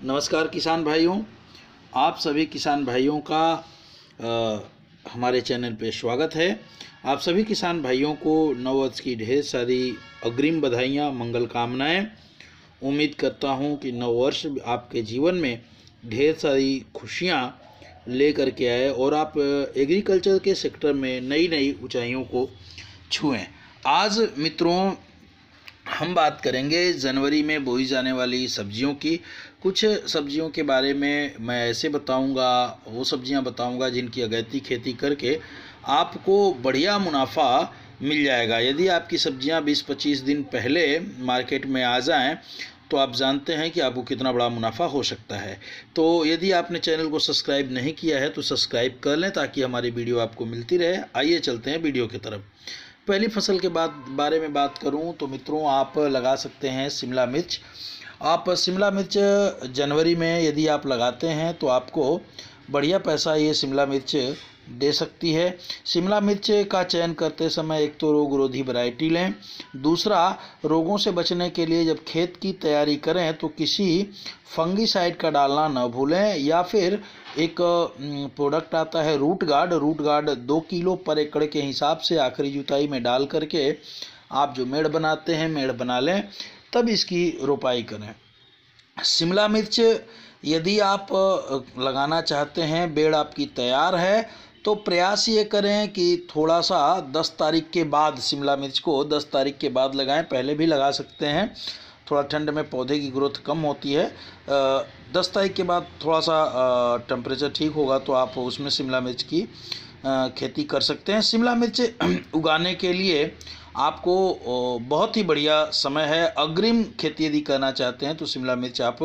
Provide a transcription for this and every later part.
नमस्कार किसान भाइयों, आप सभी किसान भाइयों का हमारे चैनल पे स्वागत है। आप सभी किसान भाइयों को नववर्ष की ढेर सारी अग्रिम बधाइयाँ, मंगल कामनाएं। उम्मीद करता हूं कि नववर्ष आपके जीवन में ढेर सारी खुशियां लेकर के आए और आप एग्रीकल्चर के सेक्टर में नई नई ऊंचाइयों को छुएं। आज मित्रों हम बात करेंगे जनवरी में बोई जाने वाली सब्जियों की। कुछ सब्जियों के बारे में मैं ऐसे बताऊंगा, वो सब्जियां बताऊंगा जिनकी अगैती खेती करके आपको बढ़िया मुनाफा मिल जाएगा। यदि आपकी सब्जियां 20-25 दिन पहले मार्केट में आ जाएं तो आप जानते हैं कि आपको कितना बड़ा मुनाफा हो सकता है। तो यदि आपने चैनल को सब्सक्राइब नहीं किया है तो सब्सक्राइब कर लें ताकि हमारी वीडियो आपको मिलती रहे। आइए चलते हैं वीडियो की तरफ। पहली फसल के बारे में बात करूं तो मित्रों आप लगा सकते हैं शिमला मिर्च। आप शिमला मिर्च जनवरी में यदि आप लगाते हैं तो आपको बढ़िया पैसा ये शिमला मिर्च दे सकती है। शिमला मिर्च का चयन करते समय एक तो रोग रोधी वैरायटी लें, दूसरा रोगों से बचने के लिए जब खेत की तैयारी करें तो किसी फंगीसाइड का डालना न भूलें, या फिर एक प्रोडक्ट आता है रूट गार्ड 2 किलो पर एकड़ के हिसाब से आखिरी जुताई में डाल करके आप जो मेड़ बनाते हैं मेड़ बना लें, तब इसकी रोपाई करें। शिमला मिर्च यदि आप लगाना चाहते हैं, बेड़ आपकी तैयार है, तो प्रयास ये करें कि थोड़ा सा 10 तारीख के बाद शिमला मिर्च को 10 तारीख के बाद लगाएं। पहले भी लगा सकते हैं, थोड़ा ठंड में पौधे की ग्रोथ कम होती है। 10 तारीख के बाद थोड़ा सा टेम्परेचर ठीक होगा तो आप उसमें शिमला मिर्च की खेती कर सकते हैं। शिमला मिर्च उगाने के लिए आपको बहुत ही बढ़िया समय है। अग्रिम खेती यदि करना चाहते हैं तो शिमला मिर्च आप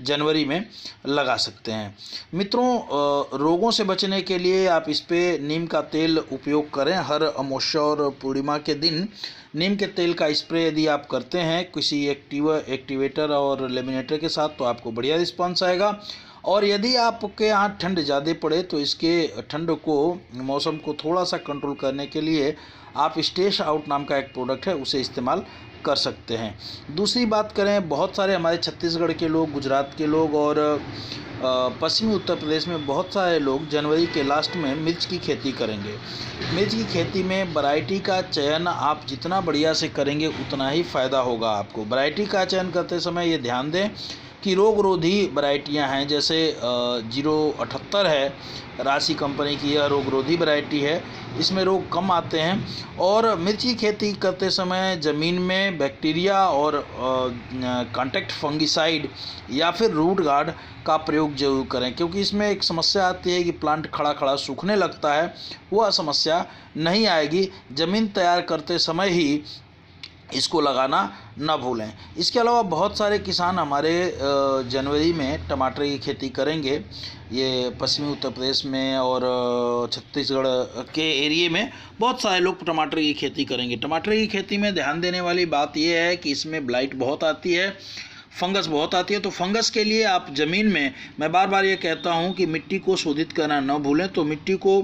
जनवरी में लगा सकते हैं। मित्रों रोगों से बचने के लिए आप इस पे नीम का तेल उपयोग करें। हर अमावस्या और पूर्णिमा के दिन नीम के तेल का स्प्रे यदि आप करते हैं किसी एक्टिवेटर और लेमिनेटर के साथ तो आपको बढ़िया रिस्पॉन्स आएगा। और यदि आपके यहाँ ठंड ज़्यादा पड़े तो इसके ठंड को मौसम को थोड़ा सा कंट्रोल करने के लिए आप स्टेश आउट नाम का एक प्रोडक्ट है उसे इस्तेमाल कर सकते हैं। दूसरी बात करें, बहुत सारे हमारे छत्तीसगढ़ के लोग, गुजरात के लोग और पश्चिमी उत्तर प्रदेश में बहुत सारे लोग जनवरी के लास्ट में मिर्च की खेती करेंगे। मिर्च की खेती में वैरायटी का चयन आप जितना बढ़िया से करेंगे उतना ही फ़ायदा होगा आपको। वैरायटी का चयन करते समय ये ध्यान दें कि रोग रोधी वैरायटियाँ हैं, जैसे 078 है राशि कंपनी की, यह रोग रोधी वैरायटी है, इसमें रोग कम आते हैं। और मिर्च की खेती करते समय ज़मीन में बैक्टीरिया और कॉन्टैक्ट फंगिसाइड या फिर रूट गार्ड का प्रयोग जरूर करें, क्योंकि इसमें एक समस्या आती है कि प्लांट खड़ा खड़ा सूखने लगता है। वह समस्या नहीं आएगी। ज़मीन तैयार करते समय ही इसको लगाना न भूलें। इसके अलावा बहुत सारे किसान हमारे जनवरी में टमाटर की खेती करेंगे। ये पश्चिमी उत्तर प्रदेश में और छत्तीसगढ़ के एरिए में बहुत सारे लोग टमाटर की खेती करेंगे। टमाटर की खेती में ध्यान देने वाली बात यह है कि इसमें ब्लाइट बहुत आती है, फंगस बहुत आती है। तो फंगस के लिए आप ज़मीन में, मैं बार बार ये कहता हूँ कि मिट्टी को शोधित करना न भूलें, तो मिट्टी को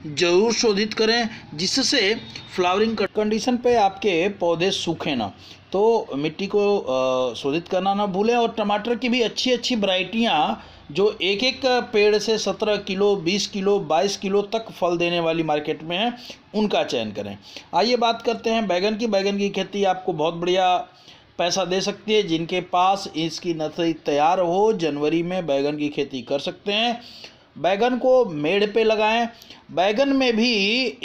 ज़रूर शोधित करें जिससे फ्लावरिंग कंडीशन पे आपके पौधे सूखें ना। तो मिट्टी को शोधित करना ना भूलें। और टमाटर की भी अच्छी अच्छी वैरायटियाँ जो एक एक पेड़ से 17 किलो, 20 किलो, 22 किलो तक फल देने वाली मार्केट में है, उनका चयन करें। आइए बात करते हैं बैगन की। बैगन की खेती आपको बहुत बढ़िया पैसा दे सकती है। जिनके पास इसकी नर्सरी तैयार हो, जनवरी में बैगन की खेती कर सकते हैं। बैगन को मेड़ पे लगाएं। बैगन में भी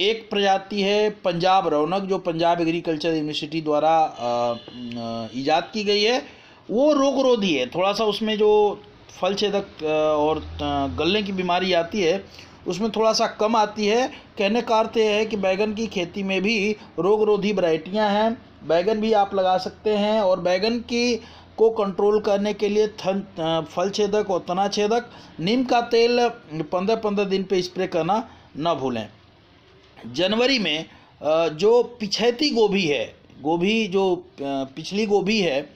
एक प्रजाति है पंजाब रौनक, जो पंजाब एग्रीकल्चर यूनिवर्सिटी द्वारा इजाद की गई है। वो रोग रोधी है, थोड़ा सा उसमें जो फल छेदक और गलने की बीमारी आती है उसमें थोड़ा सा कम आती है। कहने का अर्थ यह है कि बैगन की खेती में भी रोग रोधी वैरायटियाँ हैं, बैगन भी आप लगा सकते हैं। और बैगन की को कंट्रोल करने के लिए फल छेदक और तना छेदक नीम का तेल 15-15 दिन पे स्प्रे करना न भूलें। जनवरी में जो पिछैती गोभी है, गोभी जो पिछली गोभी है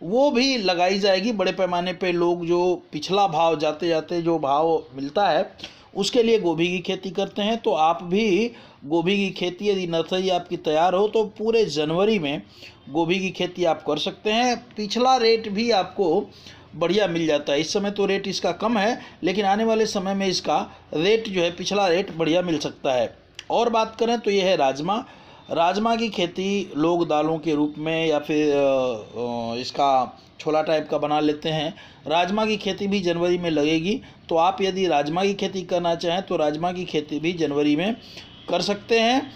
वो भी लगाई जाएगी बड़े पैमाने पे। लोग जो पिछला भाव जाते जाते जो भाव मिलता है उसके लिए गोभी की खेती करते हैं। तो आप भी गोभी की खेती यदि नर्सरी आपकी तैयार हो तो पूरे जनवरी में गोभी की खेती आप कर सकते हैं। पिछला रेट भी आपको बढ़िया मिल जाता है। इस समय तो रेट इसका कम है, लेकिन आने वाले समय में इसका रेट जो है पिछला रेट बढ़िया मिल सकता है। और बात करें तो यह है राजमा। राजमा की खेती लोग दालों के रूप में या फिर इसका छोला टाइप का बना लेते हैं। राजमा की खेती भी जनवरी में लगेगी, तो आप यदि राजमा की खेती करना चाहें तो राजमा की खेती भी जनवरी में कर सकते हैं,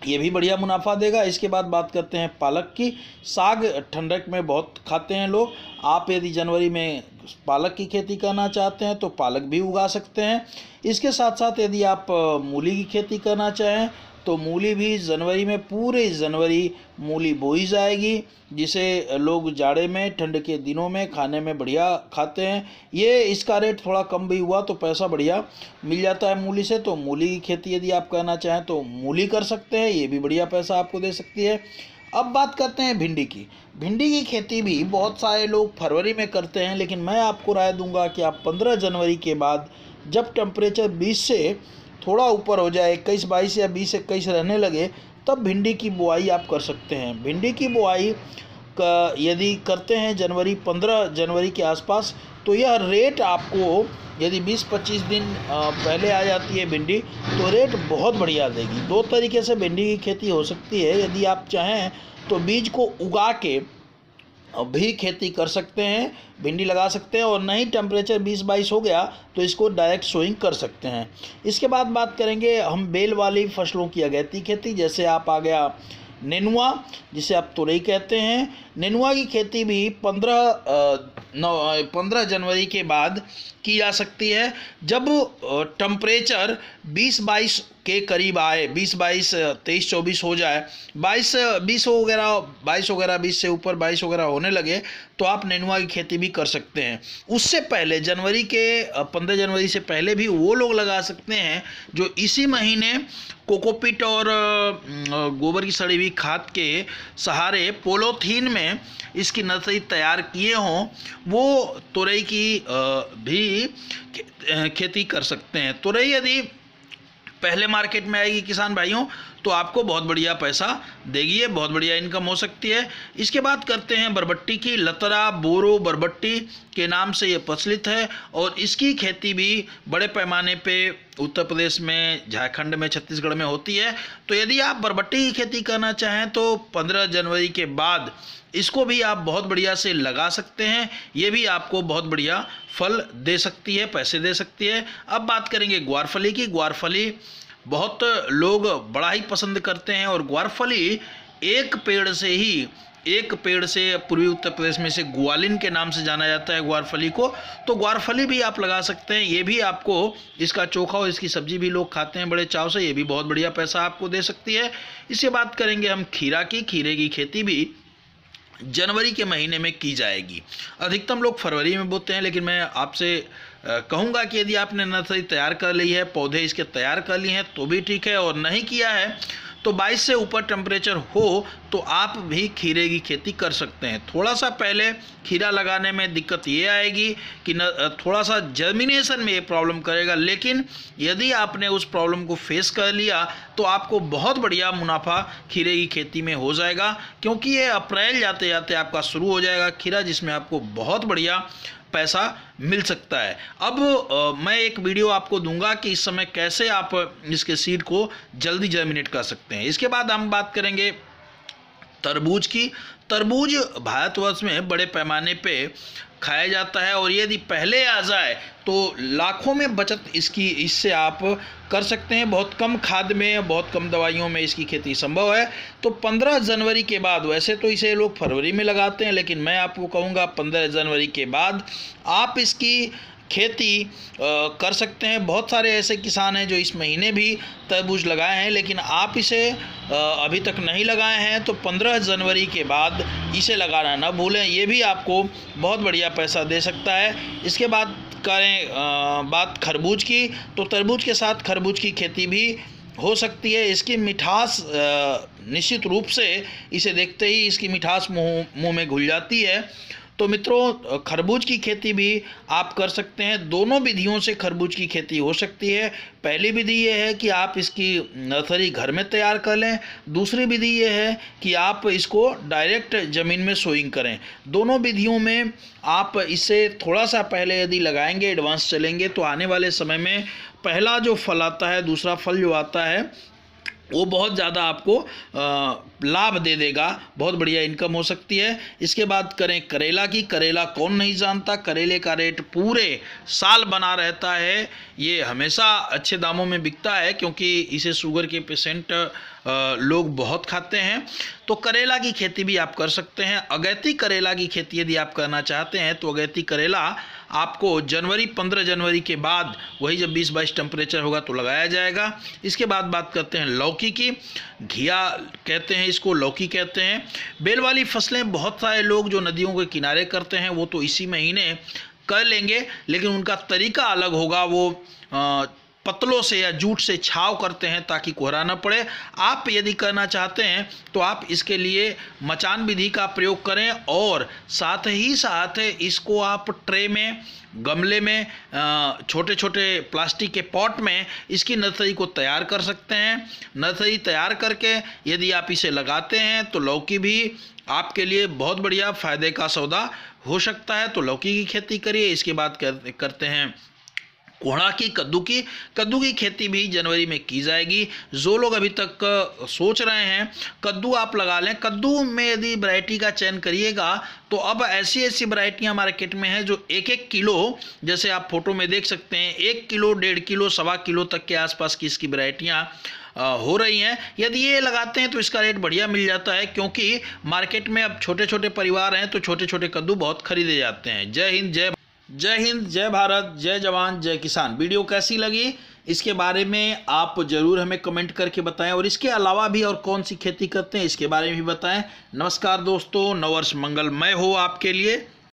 ये भी बढ़िया मुनाफा देगा। इसके बाद बात करते हैं पालक की। साग ठंडक में बहुत खाते हैं लोग। आप यदि जनवरी में पालक की खेती करना चाहते हैं तो पालक भी उगा सकते हैं। इसके साथ साथ यदि आप मूली की खेती करना चाहें तो मूली भी जनवरी में, पूरे जनवरी मूली बोई जाएगी, जिसे लोग जाड़े में, ठंड के दिनों में खाने में बढ़िया खाते हैं। ये इसका रेट थोड़ा कम भी हुआ तो पैसा बढ़िया मिल जाता है मूली से। तो मूली की खेती यदि आप करना चाहें तो मूली कर सकते हैं, ये भी बढ़िया पैसा आपको दे सकती है। अब बात करते हैं भिंडी की। भिंडी की खेती भी बहुत सारे लोग फरवरी में करते हैं, लेकिन मैं आपको राय दूंगा कि आप 15 जनवरी के बाद, जब टेम्परेचर 20 से थोड़ा ऊपर हो जाए, 21-22 या 20-21 रहने लगे, तब भिंडी की बुआई आप कर सकते हैं। भिंडी की बुआई का यदि करते हैं जनवरी 15 जनवरी के आसपास, तो यह रेट आपको यदि 20-25 दिन पहले आ जाती है भिंडी, तो रेट बहुत बढ़िया देगी। दो तरीके से भिंडी की खेती हो सकती है। यदि आप चाहें तो बीज को उगा के भी खेती कर सकते हैं, भिंडी लगा सकते हैं, और नहीं टेम्परेचर 20-22 हो गया तो इसको डायरेक्ट सोइंग कर सकते हैं। इसके बाद बात करेंगे हम बेल वाली फसलों की अगैती खेती। जैसे आप आ गया नेनुआ, जिसे आप तुरई कहते हैं। नेनुआ की खेती भी 15 जनवरी के बाद की जा सकती है, जब टेम्परेचर 20-22 के करीब आए, 20-22, 23-24 हो जाए, 22 वगैरह 20 से ऊपर 22 वगैरह होने लगे, तो आप नेनुआ की खेती भी कर सकते हैं। उससे पहले 15 जनवरी से पहले भी वो लोग लगा सकते हैं जो इसी महीने कोकोपीट और गोबर की सड़ी हुई खाद के सहारे पोलोथीन में इसकी नर्सरी तैयार किए हों, वो तुरई की भी खेती कर सकते हैं। तुरई यदि पहले मार्केट में आएगी किसान भाइयों, तो आपको बहुत बढ़िया पैसा देगी, ये बहुत बढ़िया इनकम हो सकती है। इसके बाद करते हैं बरबट्टी की। लतरा बोरो बरबट्टी के नाम से ये प्रचलित है, और इसकी खेती भी बड़े पैमाने पे उत्तर प्रदेश में, झारखंड में, छत्तीसगढ़ में होती है। तो यदि आप बरबट्टी की खेती करना चाहें तो 15 जनवरी के बाद इसको भी आप बहुत बढ़िया से लगा सकते हैं, ये भी आपको बहुत बढ़िया फल दे सकती है, पैसे दे सकती है। अब बात करेंगे ग्वारफली की। ग्वारफली बहुत लोग बड़ा ही पसंद करते हैं, और ग्वारफली एक पेड़ से पूर्वी उत्तर प्रदेश में से ग्वालिन के नाम से जाना जाता है ग्वारफली को। तो ग्वारफली भी आप लगा सकते हैं, ये भी आपको, इसका चोखा और इसकी सब्जी भी लोग खाते हैं बड़े चाव से, ये भी बहुत बढ़िया पैसा आपको दे सकती है। इसके बाद करेंगे हम खीरा की। खीरे की खेती भी जनवरी के महीने में की जाएगी। अधिकतम लोग फरवरी में बोते हैं, लेकिन मैं आपसे कहूँगा कि यदि आपने नर्सरी तैयार कर ली है, पौधे इसके तैयार कर लिए हैं, तो भी ठीक है, और नहीं किया है तो 22 से ऊपर टेम्परेचर हो तो आप भी खीरे की खेती कर सकते हैं। थोड़ा सा पहले खीरा लगाने में दिक्कत ये आएगी कि थोड़ा सा जर्मिनेशन में ये प्रॉब्लम करेगा, लेकिन यदि आपने उस प्रॉब्लम को फेस कर लिया तो आपको बहुत बढ़िया मुनाफा खीरे की खेती में हो जाएगा, क्योंकि ये अप्रैल जाते जाते आपका शुरू हो जाएगा खीरा, जिसमें आपको बहुत बढ़िया पैसा मिल सकता है। अब मैं एक वीडियो आपको दूंगा कि इस समय कैसे आप इसके सीड को जल्दी जर्मिनेट कर सकते हैं। इसके बाद हम बात करेंगे तरबूज की। तरबूज भारतवर्ष में बड़े पैमाने पे खाया जाता है, और यदि पहले आ जाए तो लाखों में बचत इससे आप कर सकते हैं। बहुत कम खाद में, बहुत कम दवाइयों में इसकी खेती संभव है। तो 15 जनवरी के बाद, वैसे तो इसे लोग फरवरी में लगाते हैं, लेकिन मैं आपको कहूँगा 15 जनवरी के बाद आप इसकी खेती कर सकते हैं। बहुत सारे ऐसे किसान हैं जो इस महीने भी तरबूज लगाए हैं, लेकिन आप इसे अभी तक नहीं लगाए हैं, तो 15 जनवरी के बाद इसे लगाना ना भूलें, ये भी आपको बहुत बढ़िया पैसा दे सकता है। इसके बाद करें बात खरबूज की, तो तरबूज के साथ खरबूज की खेती भी हो सकती है। इसकी मिठास निश्चित रूप से, इसे देखते ही इसकी मिठास मुंह में घुल जाती है। तो मित्रों, खरबूज की खेती भी आप कर सकते हैं। दोनों विधियों से खरबूज की खेती हो सकती है। पहली विधि ये है कि आप इसकी नर्सरी घर में तैयार कर लें। दूसरी विधि ये है कि आप इसको डायरेक्ट ज़मीन में सोइंग करें। दोनों विधियों में आप इसे थोड़ा सा पहले यदि लगाएंगे, एडवांस चलेंगे, तो आने वाले समय में पहला जो फल आता है, दूसरा फल जो आता है, वो बहुत ज़्यादा आपको लाभ दे देगा। बहुत बढ़िया इनकम हो सकती है। इसके बाद करें करेला की। करेला कौन नहीं जानता, करेले का रेट पूरे साल बना रहता है। ये हमेशा अच्छे दामों में बिकता है क्योंकि इसे शुगर के पेशेंट लोग बहुत खाते हैं। तो करेला की खेती भी आप कर सकते हैं। अगैती करेला की खेती यदि आप करना चाहते हैं तो अगैती करेला आपको 15 जनवरी के बाद, वही जब 20-22 टेम्परेचर होगा तो लगाया जाएगा। इसके बाद बात करते हैं लौकी की। घिया कहते हैं इसको, लौकी कहते हैं। बेल वाली फसलें बहुत सारे लोग जो नदियों के किनारे करते हैं वो तो इसी महीने कर लेंगे, लेकिन उनका तरीका अलग होगा। वो पतलों से या जूट से छाव करते हैं ताकि कोहरा न पड़े। आप यदि करना चाहते हैं तो आप इसके लिए मचान विधि का प्रयोग करें और साथ ही साथ इसको आप ट्रे में, गमले में, छोटे छोटे प्लास्टिक के पॉट में इसकी नर्सरी को तैयार कर सकते हैं। नर्सरी तैयार करके यदि आप इसे लगाते हैं तो लौकी भी आपके लिए बहुत बढ़िया फ़ायदे का सौदा हो सकता है। तो लौकी की खेती करिए। इसके बाद करते हैं कोहड़ा की, कद्दू की खेती भी जनवरी में की जाएगी। जो लोग अभी तक सोच रहे हैं कद्दू आप लगा लें, कद्दू में यदि वैरायटी का चयन करिएगा तो अब ऐसी वैरायटियां मार्केट में हैं जो 1-1 किलो, जैसे आप फोटो में देख सकते हैं, 1 किलो, 1.5 किलो, 1.25 किलो तक के आसपास की इसकी वैरायटियां हो रही हैं। यदि ये लगाते हैं तो इसका रेट बढ़िया मिल जाता है क्योंकि मार्केट में अब छोटे छोटे परिवार हैं तो छोटे छोटे कद्दू बहुत खरीदे जाते हैं। जय हिंद, जय भारत, जय जवान, जय किसान। वीडियो कैसी लगी इसके बारे में आप ज़रूर हमें कमेंट करके बताएं और इसके अलावा भी और कौन सी खेती करते हैं इसके बारे में भी बताएं। नमस्कार दोस्तों, नववर्ष मंगलमय हो आपके लिए।